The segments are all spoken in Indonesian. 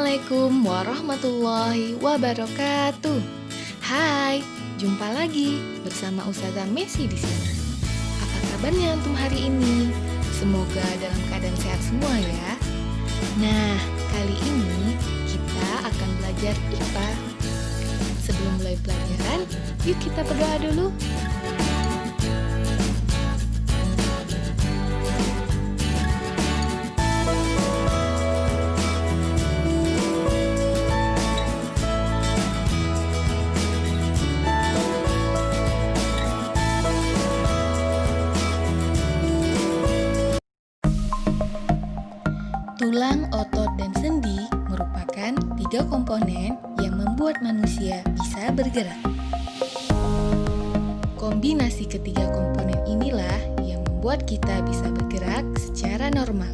Assalamualaikum warahmatullahi wabarakatuh. Hai, jumpa lagi bersama Ustazah Messi di sini. Apa kabarnya antum hari ini? Semoga dalam keadaan sehat semua ya. Nah, kali ini kita akan belajar IPA. Sebelum mulai pelajaran, yuk kita berdoa dulu. Tulang, otot, dan sendi merupakan 3 komponen yang membuat manusia bisa bergerak. Kombinasi ketiga komponen inilah yang membuat kita bisa bergerak secara normal.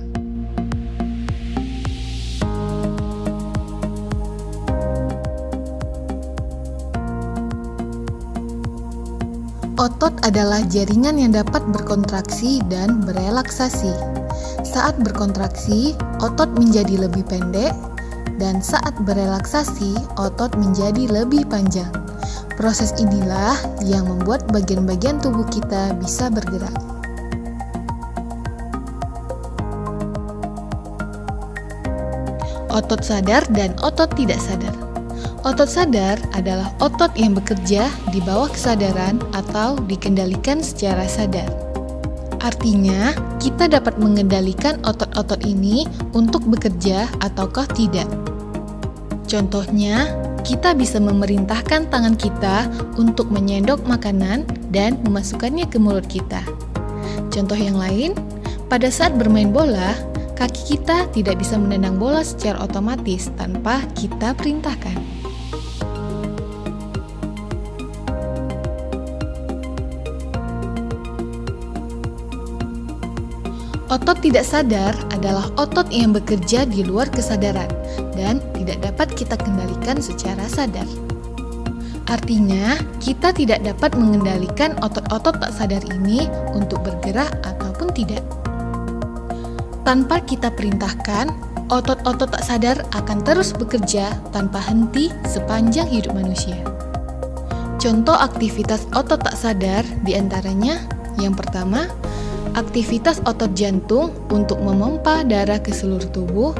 Otot adalah jaringan yang dapat berkontraksi dan berelaksasi. Saat berkontraksi, otot menjadi lebih pendek, dan saat berelaksasi, otot menjadi lebih panjang. Proses inilah yang membuat bagian-bagian tubuh kita bisa bergerak. Otot sadar dan otot tidak sadar. Otot sadar adalah otot yang bekerja di bawah kesadaran atau dikendalikan secara sadar. Artinya, kita dapat mengendalikan otot-otot ini untuk bekerja ataukah tidak. Contohnya, kita bisa memerintahkan tangan kita untuk menyendok makanan dan memasukkannya ke mulut kita. Contoh yang lain, pada saat bermain bola, kaki kita tidak bisa menendang bola secara otomatis tanpa kita perintahkan. Otot tidak sadar adalah otot yang bekerja di luar kesadaran dan tidak dapat kita kendalikan secara sadar. Artinya, kita tidak dapat mengendalikan otot-otot tak sadar ini untuk bergerak ataupun tidak. Tanpa kita perintahkan, otot-otot tak sadar akan terus bekerja tanpa henti sepanjang hidup manusia. Contoh aktivitas otot tak sadar diantaranya, yang pertama, aktivitas otot jantung untuk memompa darah ke seluruh tubuh,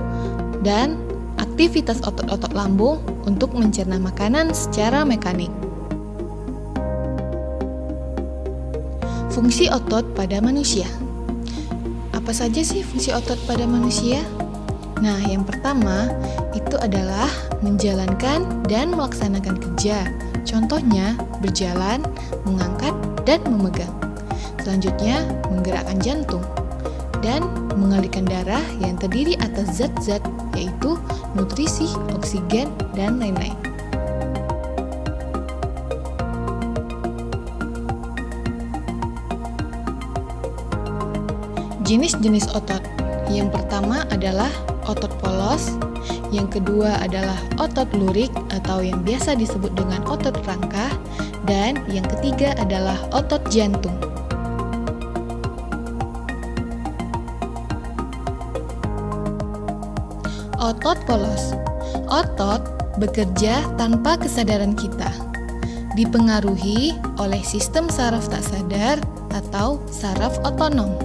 dan aktivitas otot-otot lambung untuk mencerna makanan secara mekanik. Fungsi otot pada manusia. Apa saja sih fungsi otot pada manusia? Nah, yang pertama itu adalah menjalankan dan melaksanakan kerja. Contohnya, berjalan, mengangkat, dan memegang. Selanjutnya, menggerakkan jantung dan mengalirkan darah yang terdiri atas zat-zat yaitu nutrisi, oksigen, dan lain-lain. Jenis-jenis otot. Yang pertama adalah otot polos, yang kedua adalah otot lurik atau yang biasa disebut dengan otot rangka, dan yang ketiga adalah otot jantung. Otot polos. Otot bekerja tanpa kesadaran kita, dipengaruhi oleh sistem saraf tak sadar atau saraf otonom.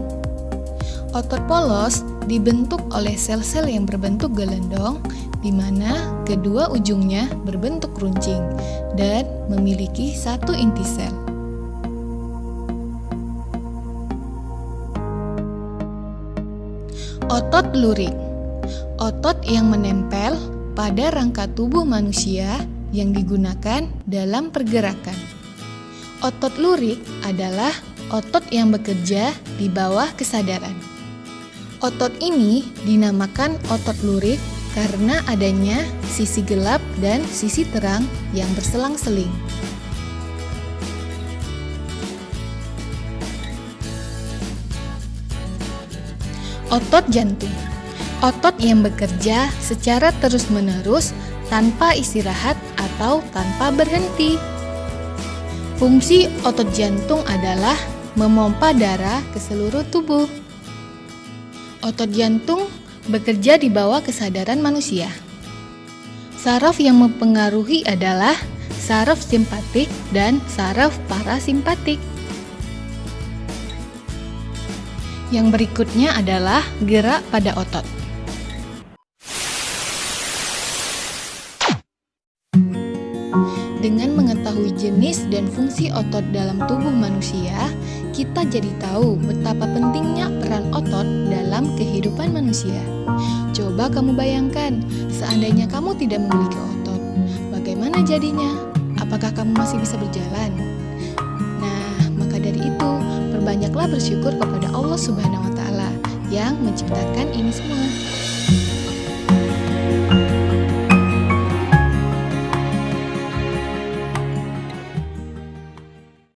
Otot polos dibentuk oleh sel-sel yang berbentuk gelendong, di mana kedua ujungnya berbentuk runcing dan memiliki satu inti sel. Otot lurik. Otot yang menempel pada rangka tubuh manusia yang digunakan dalam pergerakan. Otot lurik adalah otot yang bekerja di bawah kesadaran. Otot ini dinamakan otot lurik karena adanya sisi gelap dan sisi terang yang berselang-seling. Otot jantung. Otot yang bekerja secara terus-menerus tanpa istirahat atau tanpa berhenti. Fungsi otot jantung adalah memompa darah ke seluruh tubuh. Otot jantung bekerja di bawah kesadaran manusia. Saraf yang mempengaruhi adalah saraf simpatik dan saraf parasimpatik. Yang berikutnya adalah gerak pada otot. Dengan mengetahui jenis dan fungsi otot dalam tubuh manusia, kita jadi tahu betapa pentingnya peran otot dalam kehidupan manusia. Coba kamu bayangkan, seandainya kamu tidak memiliki otot, bagaimana jadinya? Apakah kamu masih bisa berjalan? Nah, maka dari itu, perbanyaklah bersyukur kepada Allah Subhanahu wa Ta'ala yang menciptakan ini semua.